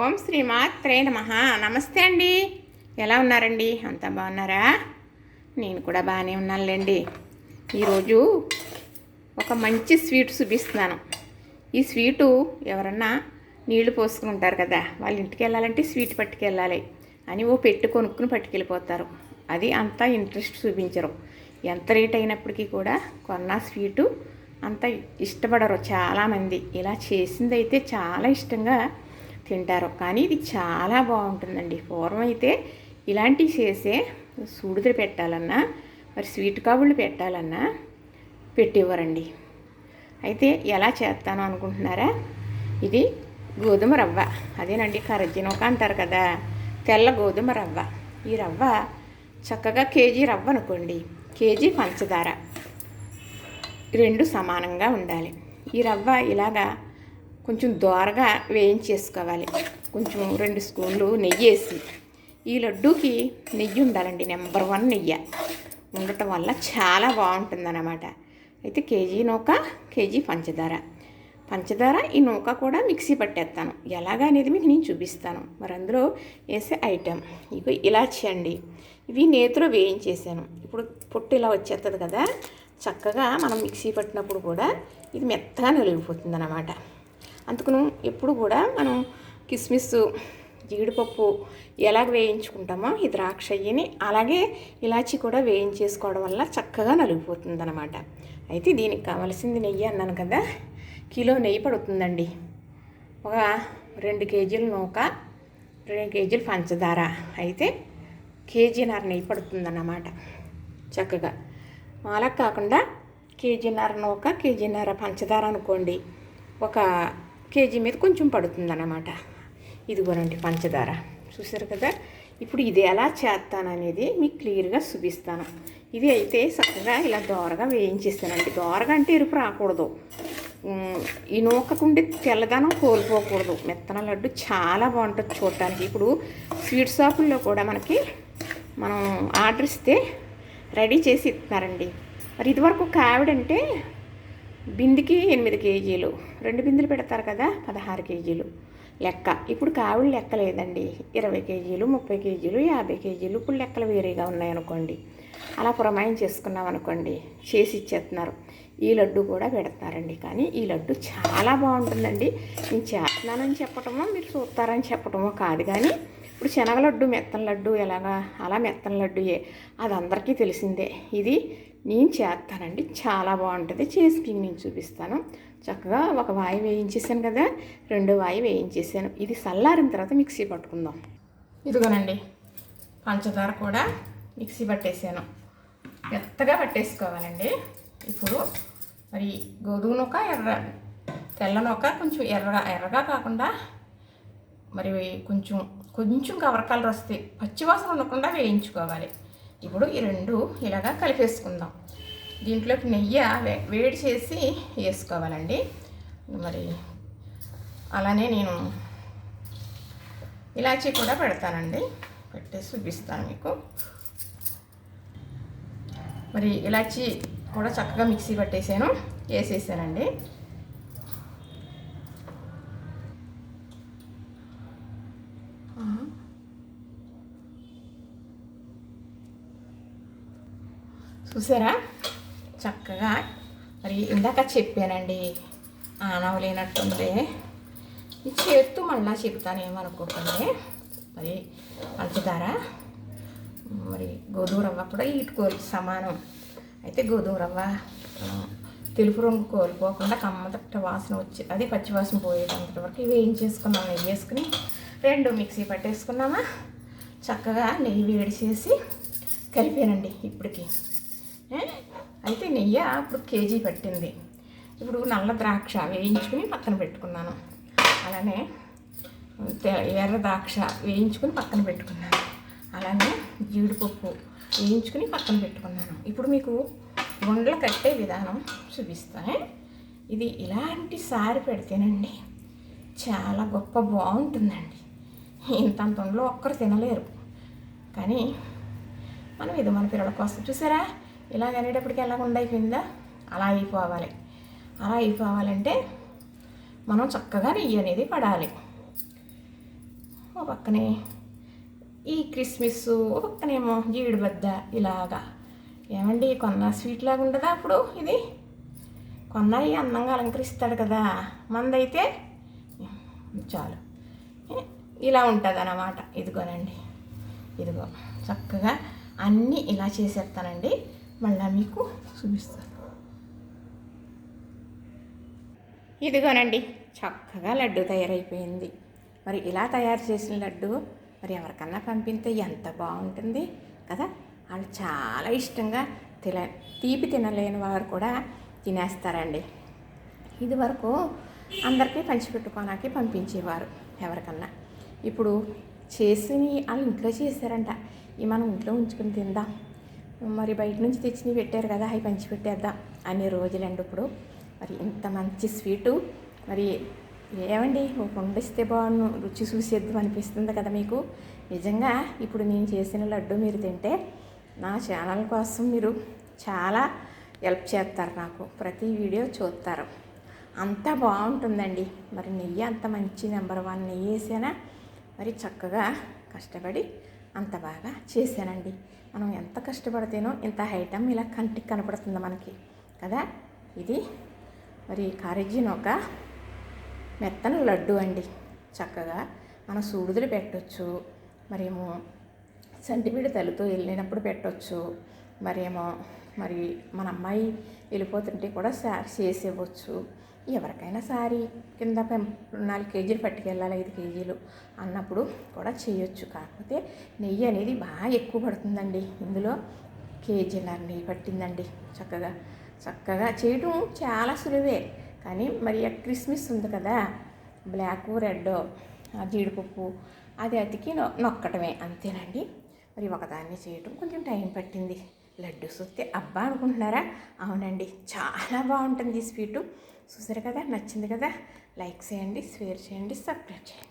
ఓం శ్రీమాత్రే నమః. నమస్తే అండి. ఎలా ఉన్నారండి? అంతా బాగున్నారా? నేను కూడా బాగానే ఉన్నానులేండి. ఈరోజు ఒక మంచి స్వీట్ చూపిస్తున్నాను. ఈ స్వీటు ఎవరన్నా నీళ్లు పోసుకుని ఉంటారు కదా, వాళ్ళ ఇంటికి వెళ్ళాలంటే స్వీట్ పట్టుకెళ్ళాలి అని పెట్టి కొనుక్కుని పట్టుకెళ్ళిపోతారు. అది అంత ఇంట్రెస్ట్ చూపించరు. ఎంత రేట్ అయినప్పటికీ కూడా కొన్న స్వీటు అంత ఇష్టపడరు చాలామంది. ఇలా చేసింది అయితే చాలా ఇష్టంగా తింటారు. కానీ ఇది చాలా బాగుంటుందండి. పూర్వం అయితే ఇలాంటివి చేసే సూడిదలు పెట్టాలన్నా మరి స్వీట్ కాబుళ్ళు పెట్టాలన్నా పెట్టివ్వరండి. అయితే ఎలా చేస్తాను అనుకుంటున్నారా? ఇది గోధుమ రవ్వ, అదేనండి కరజ్జినోక అంటారు కదా, తెల్ల గోధుమ రవ్వ. ఈ రవ్వ చక్కగా కేజీ రవ్వ అనుకోండి, కేజీ పంచదార రెండు సమానంగా ఉండాలి. ఈ రవ్వ ఇలాగా కొంచెం దోరగా వేయించేసుకోవాలి. కొంచెం 2 స్పూన్లు నెయ్యి వేసి, ఈ లడ్డూకి నెయ్యి ఉండాలండి, నెంబర్ 1 నెయ్యి ఉండటం వల్ల చాలా బాగుంటుందన్నమాట. అయితే కేజీ నూక, కేజీ పంచదార ఈ నూక కూడా మిక్సీ పట్టేస్తాను. ఎలాగా అనేది మీకు నేను చూపిస్తాను. మరి అందులో వేసే ఐటెం ఇక ఇలాచి అండి. ఇవి నేతిలో వేయించేసాను. ఇప్పుడు పొట్టు ఇలా వచ్చేస్తుంది కదా, చక్కగా మనం మిక్సీ పట్టినప్పుడు కూడా ఇది మెత్తగా నలిగిపోతుంది అన్నమాట. అందుకను ఎప్పుడు కూడా మనం కిస్మిస్, జీడిపప్పు ఎలాగ వేయించుకుంటామో ఈ ద్రాక్ష అయ్యని అలాగే ఇలాచి కూడా వేయించేసుకోవడం వల్ల చక్కగా నలిగిపోతుంది అన్నమాట. అయితే దీనికి కావాల్సింది నెయ్యి అన్నాను కదా, కిలో నెయ్యి పడుతుందండి. ఒక 2 కేజీల నూక, 2 కేజీల పంచదార అయితే కేజీన్నర నెయ్యి పడుతుందన్నమాట. చక్కగా అలా కాకుండా కేజీన్నర నూక, కేజీన్నర పంచదార అనుకోండి, ఒక కేజీ మీద కొంచెం పడుతుందన్నమాట. ఇదిగోనండి పంచదార, చూసారు కదా. ఇప్పుడు ఇది ఎలా చేస్తాననేది మీకు క్లియర్గా చూపిస్తాను. ఇది అయితే చక్కగా ఇలా దోరగా వేయించేస్తానండి. దోరగా అంటే ఎరుపు రాకూడదు, ఈ నూకకుండి తెల్లదనం కోల్పోకూడదు. మెత్తన లడ్డు చాలా బాగుంటుంది చూడటానికి. ఇప్పుడు స్వీట్ షాపుల్లో కూడా మనం ఆర్డర్ ఇస్తే రెడీ చేసి ఇస్తున్నారండి. మరి ఇదివరకు కావిడంటే బిందికి 8 కేజీలు, 2 బిందులు పెడతారు కదా, 16 కేజీలు లెక్క. ఇప్పుడు కావిడి లెక్క లేదండి. 20 కేజీలు, 30 కేజీలు, 50 కేజీలు. ఇప్పుడు లెక్కలు వేరేగా ఉన్నాయనుకోండి. అలా పురమాయం చేసుకున్నాం అనుకోండి, చేసి ఇచ్చేస్తున్నారు. ఈ లడ్డు కూడా పెడతారండి. కానీ ఈ లడ్డు చాలా బాగుంటుందండి. నేను చేస్తున్నానని చెప్పటమో మీరు చూస్తారని చెప్పటమో కాదు, కానీ ఇప్పుడు శనగ లడ్డు, మెత్తన లడ్డు ఎలాగా, అలా మెత్తన లడ్డుయే, అది అందరికీ తెలిసిందే. ఇది నేను చేస్తానండి, చాలా బాగుంటుంది. చేసి మీకు నేను చూపిస్తాను. చక్కగా ఒక వాయి వేయించేసాను కదా, 2 వాయి వేయించేసాను. ఇది చల్లారిన తర్వాత మిక్సీ పట్టుకుందాం. ఇదిగోనండి పంచదార కూడా మిక్సీ పట్టేసాను. మెత్తగా పట్టేసుకోవాలండి. ఇప్పుడు మరి గోధుమ నూక, తెల్ల నూక కొంచెం ఎర్రగా కాకుండా మరి కొంచెం కవర్ కలర్ వస్తే పచ్చివాసన ఉండకుండా వేయించుకోవాలి. ఇప్పుడు ఈ 2 ఇలాగా కలిపేసుకుందాం. దీంట్లోకి నెయ్యి వేడి చేసి వేసుకోవాలండి. మరి అలానే నేను ఇలాచీ కూడా పెడతానండి, పెట్టేసి చూపిస్తాను మీకు. మరి ఇలాచీ కూడా చక్కగా మిక్సీ పట్టేసాను, వేసేసానండి. చూసారా చక్కగా. మరి ఇందాక చెప్పానండి, ఆనవలేనట్టుంది. ఈ చేత్తు మళ్ళా చెప్తానేమనుకోకండి. మరి పంచదార, మరి గోధుమ రవ్వ కూడా ఈటుకోలు సమానం. అయితే గోధుమ రవ్వ తెలుపు రంగు కోల్పోకుండా కమ్మదట్ట వాసన వచ్చి అది పచ్చివాసన పోయేటంత వరకు వేయించేసుకున్నాం. నెయ్యి వేసుకుని 2 మిక్సీ పట్టేసుకున్నామా. చక్కగా నెయ్యి వేడి చేసి కలిపానండి ఇప్పటికి. అయితే నెయ్యి ఇప్పుడు కేజీ పట్టింది. ఇప్పుడు నల్ల ద్రాక్ష వేయించుకుని పక్కన పెట్టుకున్నాను. అలానే ఎర్ర ద్రాక్ష వేయించుకుని పక్కన పెట్టుకున్నాను. అలానే జీడిపప్పు వేయించుకుని పక్కన పెట్టుకున్నాను. ఇప్పుడు మీకు గుండ్లు కట్టే విధానం చూపిస్తాను. ఇది ఇలాంటి సారి పెడితేనండి చాలా గొప్ప బాగుంటుందండి. ఇంతంత ఉండలో ఒక్కరు తినలేరు. కానీ మనం ఇది మన పిల్లల కోసం చూసారా, ఇలాగ అనేటప్పటికి ఎలా ఉండైపోయిందా, అలా అయిపోవాలి. అలా అయిపోవాలంటే మనం చక్కగా నెయ్యి అనేది పడాలి. ఒక పక్కనే ఈ క్రిస్మస్, ఒక పక్కనేమో జీడిబద్ద ఇలాగా. ఏమండి కొన్న స్వీట్ లాగా ఉండదా అప్పుడు ఇది? కొన్నాయి అందంగా అలంకరిస్తాడు కదా, మందైతే చాలు ఇలా ఉంటుంది అన్నమాట. ఇదిగోనండి, ఇదిగో చక్కగా అన్నీ ఇలా చేసేస్తానండి. మళ్ళీ మీకు చూపిస్తాను. ఇదిగోనండి, చక్కగా లడ్డు తయారైపోయింది. మరి ఇలా తయారు చేసిన లడ్డు మరి ఎవరికన్నా పంపితే ఎంత బాగుంటుంది కదా. వాళ్ళు చాలా ఇష్టంగా తీపి తినలేని వారు కూడా తినేస్తారండి. ఇది వరకు అందరికీ పంచిపెట్టుకోనాకి పంపించేవారు ఎవరికన్నా. ఇప్పుడు చేసి వాళ్ళు ఇంట్లో చేశారంట, ఇవి మనం ఇంట్లో ఉంచుకుని తిందాం, మరి బయట నుంచి తెచ్చి పెట్టారు కదా అవి పంచిపెట్టేద్దాం అనే రోజులండి ఇప్పుడు. మరి ఇంత మంచి స్వీటు మరి ఏమండి వండిస్తే బాగుండు, రుచి చూసేద్దాం అనిపిస్తుంది కదా మీకు. నిజంగా ఇప్పుడు నేను చేసిన లడ్డు మీరు తింటే నా ఛానల్ కోసం మీరు చాలా హెల్ప్ చేస్తారు, నాకు ప్రతి వీడియో చూస్తారు, అంత బాగుంటుందండి. మరి నెయ్యి అంత మంచి నెంబర్ 1 నెయ్యి వేసానా, మరి చక్కగా కష్టపడి అంత బాగా చేశానండి. మనం ఎంత కష్టపడితేనో ఇంత ఐటమ్ ఇలా కంటికి కనపడుతుంది మనకి కదా. ఇది మరి కారేజీని ఒక మెత్తన లడ్డు అండి. చక్కగా మనం సూడుదలు పెట్టవచ్చు, మరేమో సంటిబిడి తల్లితో వెళ్ళినప్పుడు పెట్టవచ్చు, మరేమో మరి మన అమ్మాయి వెళ్ళిపోతుంటే కూడా చేసేవచ్చు. ఎవరికైనా సారీ కింద 4 కేజీలు పట్టుకెళ్ళాలి, 5 కేజీలు అన్నప్పుడు కూడా చేయొచ్చు. కాకపోతే నెయ్యి అనేది బాగా ఎక్కువ పడుతుందండి. ఇందులో కేజీన్నర నెయ్యి పట్టిందండి. చక్కగా చేయడం చాలా సులువే. కానీ మరి క్రిస్మస్ ఉంది కదా, బ్లాక్ రెడ్ జీడిపప్పు అది అతికి నొక్కటమే అంతేనండి. మరి ఒకదాన్ని చేయటం కొంచెం టైం పట్టింది. లడ్డు చూస్తే అబ్బా అనుకుంటున్నారా? అవునండి, చాలా బాగుంటుంది ఈ స్వీటు. చూసారు కదా, నచ్చింది కదా. లైక్ చేయండి, షేర్ చేయండి, సబ్స్క్రైబ్ చేయండి.